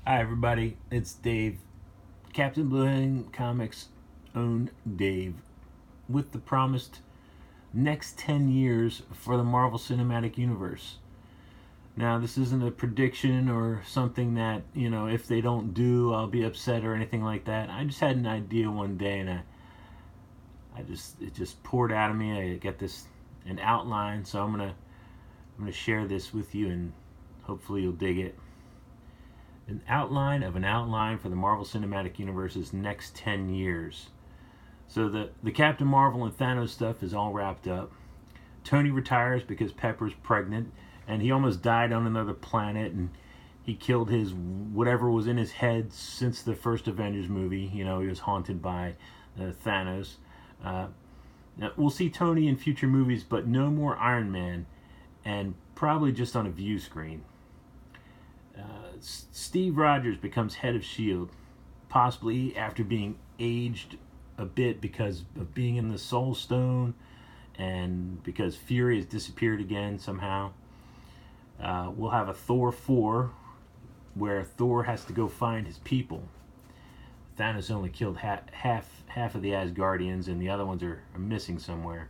Hi, everybody. It's Dave, Captain Blue Comics' own Dave, with the promised next 10 years for the Marvel Cinematic Universe. Now, this isn't a prediction or something that, if they don't do, I'll be upset or anything like that. I just had an idea one day and it just poured out of me. I got an outline, so I'm gonna share this with you and hopefully you'll dig it. An outline of an outline for the Marvel Cinematic Universe's next 10 years. So the Captain Marvel and Thanos stuff is all wrapped up. Tony retires because Pepper's pregnant, and he almost died on another planet, and he killed his whatever was in his head since the first Avengers movie. He was haunted by Thanos. Now, we'll see Tony in future movies, but no more Iron Man, and probably just on a view screen. Steve Rogers becomes head of S.H.I.E.L.D., possibly after being aged a bit because of being in the Soul Stone and because Fury has disappeared again somehow. We'll have a Thor 4 where Thor has to go find his people. Thanos only killed half of the Asgardians, and the other ones are missing somewhere.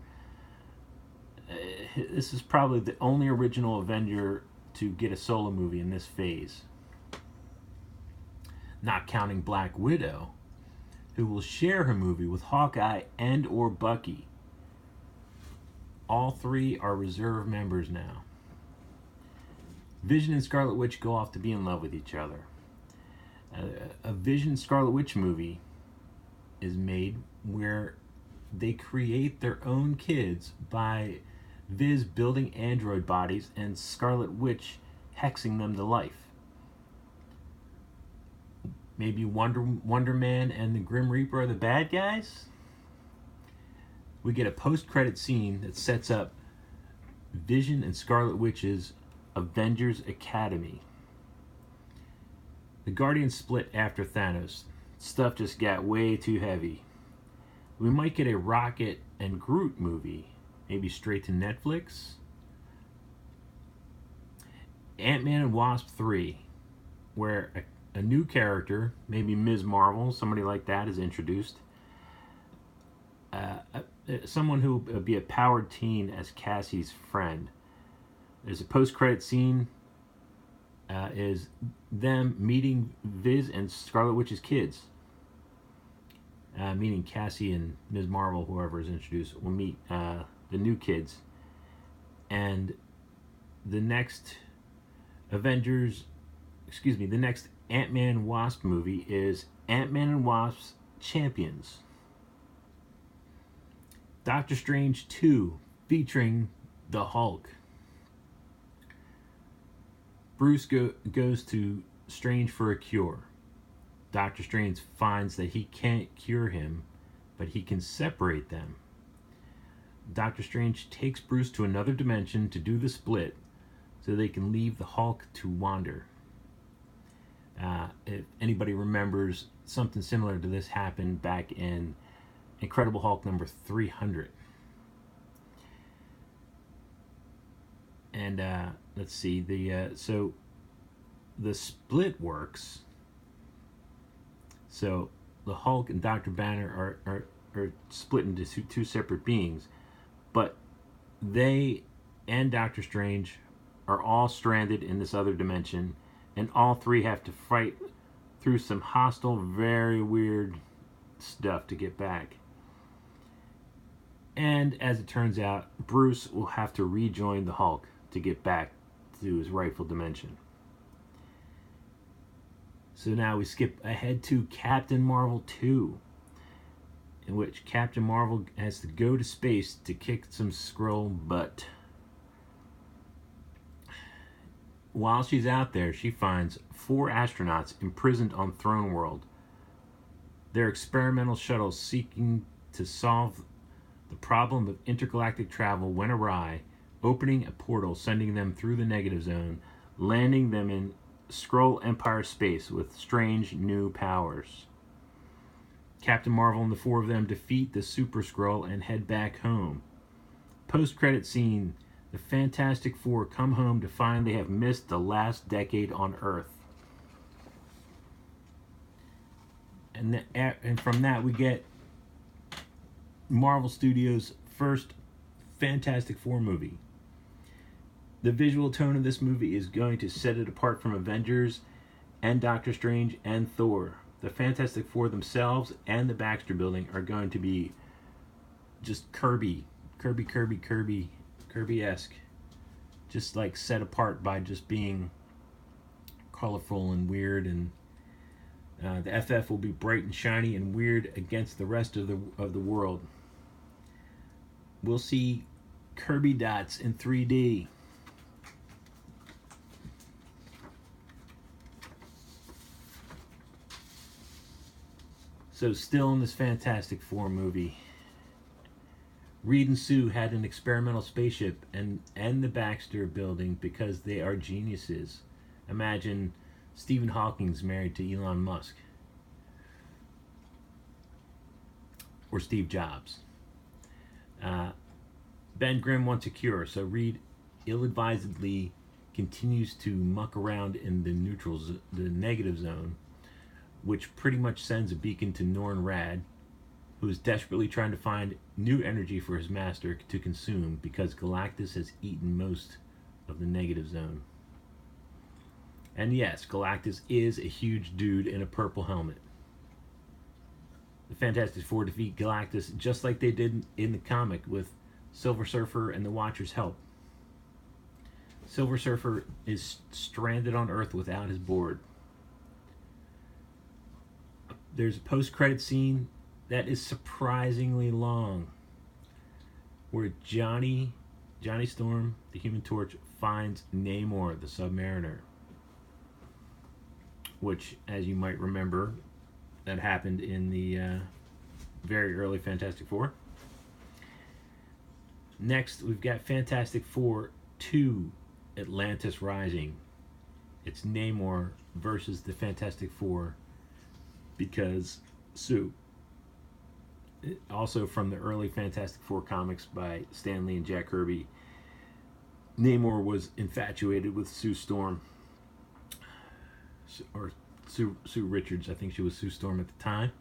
This is probably the only original Avenger to get a solo movie in this phase, not counting Black Widow, who will share her movie with Hawkeye and or Bucky. All three are reserve members now. Vision and Scarlet Witch go off to be in love with each other. A Vision Scarlet Witch movie is made where they create their own kids by Viz building android bodies and Scarlet Witch hexing them to life. Maybe Wonder Man and the Grim Reaper are the bad guys? We get a post-credit scene that sets up Vision and Scarlet Witch's Avengers Academy. The Guardians split after Thanos. Stuff just got way too heavy. We might get a Rocket and Groot movie, maybe straight to Netflix. Ant-Man and Wasp 3, where a new character, maybe Ms. Marvel, somebody like that, is introduced. Someone who will be a powered teen as Cassie's friend. There's a post-credit scene, is them meeting Viz and Scarlet Witch's kids. Meaning Cassie and Ms. Marvel, whoever is introduced, will meet the new kids. And the next the next Ant-Man Wasp movie is Ant-Man and Wasp's Champions. Doctor Strange 2, featuring the Hulk. Bruce goes to Strange for a cure. Doctor Strange finds that he can't cure him, but he can separate them. Doctor Strange takes Bruce to another dimension to do the split so they can leave the Hulk to wander. If anybody remembers, something similar to this happened back in Incredible Hulk number 300. And let's see, so the split works. So the Hulk and Dr. Banner are split into two separate beings, but they and Doctor Strange are all stranded in this other dimension, and all three have to fight through some hostile, very weird stuff to get back. And as it turns out, Bruce will have to rejoin the Hulk to get back to his rightful dimension. So now we skip ahead to Captain Marvel 2, in which Captain Marvel has to go to space to kick some Skrull butt. While she's out there, she finds 4 astronauts imprisoned on Throne World. Their experimental shuttle seeking to solve the problem of intergalactic travel went awry, opening a portal sending them through the negative zone, landing them in Skrull Empire space with strange new powers. Captain Marvel and the 4 of them defeat the Super Skrull and head back home. Post-credit scene, the Fantastic Four come home to find they have missed the last decade on Earth. and from that we get Marvel Studios' first Fantastic Four movie. The visual tone of this movie is going to set it apart from Avengers and Doctor Strange and Thor. The Fantastic Four themselves and the Baxter Building are going to be just Kirby-esque. Just like set apart by just being colorful and weird, and the FF will be bright and shiny and weird against the rest of the world. We'll see Kirby dots in 3D. So still in this Fantastic Four movie, Reed and Sue had an experimental spaceship and the Baxter Building because they are geniuses. Imagine Stephen Hawking's married to Elon Musk. Or Steve Jobs. Ben Grimm wants a cure, so Reed ill-advisedly continues to muck around in the the negative zone, which pretty much sends a beacon to Norn Rad, who is desperately trying to find new energy for his master to consume because Galactus has eaten most of the negative zone. And yes, Galactus is a huge dude in a purple helmet. The Fantastic Four defeat Galactus just like they did in the comic with Silver Surfer and the Watcher's help. Silver Surfer is stranded on Earth without his board. There's a post-credit scene that is surprisingly long, where Johnny Storm, the Human Torch, finds Namor, the Submariner, which, as you might remember, that happened in the very early Fantastic Four. Next, we've got Fantastic Four 2, Atlantis Rising. It's Namor versus the Fantastic Four because Sue. Also from the early Fantastic Four comics by Stan Lee and Jack Kirby, Namor was infatuated with Sue Storm. Or Sue Richards, I think she was Sue Storm at the time.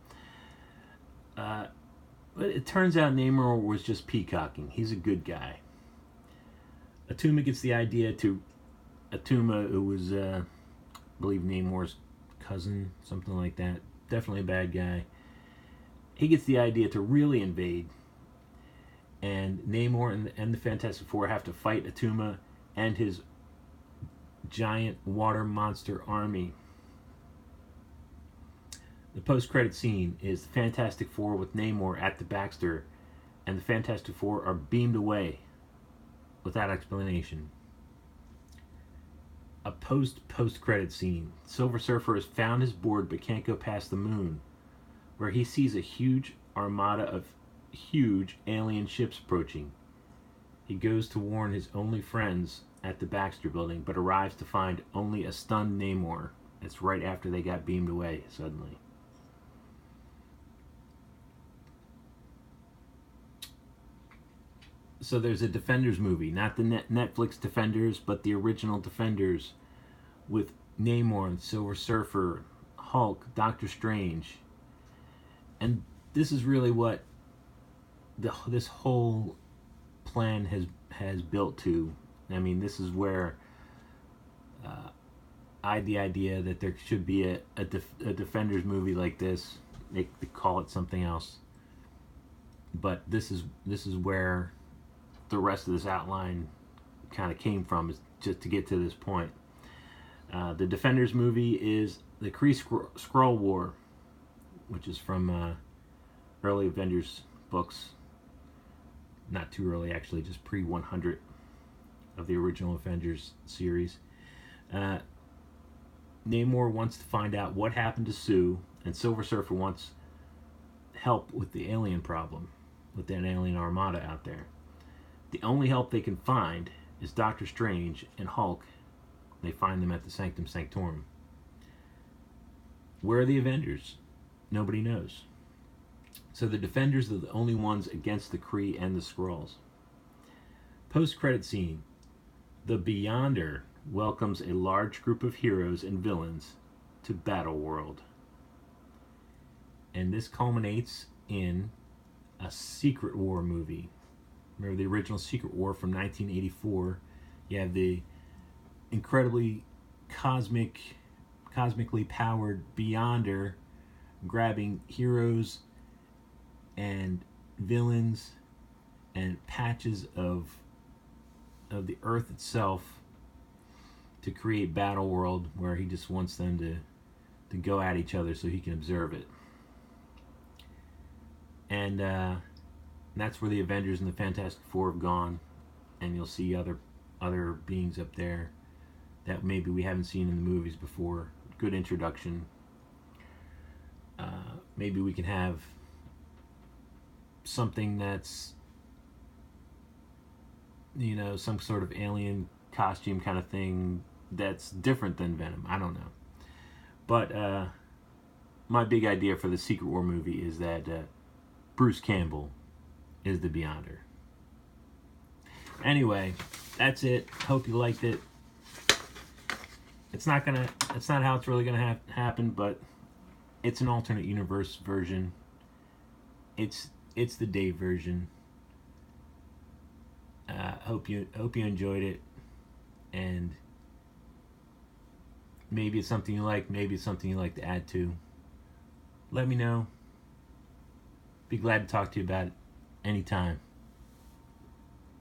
But it turns out Namor was just peacocking. He's a good guy. Atuma gets the idea to... Atuma, who was, I believe, Namor's cousin, something like that. Definitely a bad guy. He gets the idea to really invade. And Namor and the Fantastic Four have to fight Atuma and his giant water monster army. The post-credit scene is the Fantastic Four with Namor at the Baxter, and the Fantastic Four are beamed away without explanation. A post-credit scene. Silver Surfer has found his board but can't go past the moon, where he sees a huge armada of huge alien ships approaching. He goes to warn his only friends at the Baxter Building, but arrives to find only a stunned Namor. It's right after they got beamed away suddenly. So there's a Defenders movie, not the Netflix Defenders, but the original Defenders, with Namor and Silver Surfer, Hulk, Doctor Strange. And this is really what this whole plan has built to. I mean, this is where I had the idea that there should be a Defenders movie like this. They call it something else, but this is where the rest of this outline kind of came from, is just to get to this point. The Defenders movie is the Kree Skrull War, which is from early Avengers books. Not too early, actually, just pre-100 of the original Avengers series. Namor wants to find out what happened to Sue, and Silver Surfer wants help with the alien problem, with that alien armada out there. The only help they can find is Doctor Strange and Hulk. They find them at the Sanctum Sanctorum. Where are the Avengers? Nobody knows. So the Defenders are the only ones against the Kree and the Skrulls. Post-credit scene. The Beyonder welcomes a large group of heroes and villains to Battleworld. And this culminates in a Secret War movie. Remember the original Secret War from 1984? You have the incredibly cosmically powered Beyonder grabbing heroes and villains and patches of the Earth itself to create Battle World, where he just wants them to go at each other so he can observe it. And that's where the Avengers and the Fantastic Four have gone, and you'll see other beings up there that maybe we haven't seen in the movies before. Good introduction. Maybe we can have something that's, some sort of alien costume kind of thing that's different than Venom. I don't know. But my big idea for the Secret War movie is that Bruce Campbell is the Beyonder. Anyway, that's it. Hope you liked it. It's not how it's really gonna happen, but it's an alternate universe version. It's the Dave version. Hope you enjoyed it, and maybe it's something you like. Maybe it's something you like to add to. Let me know. Be glad to talk to you about it anytime.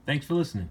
Thanks for listening.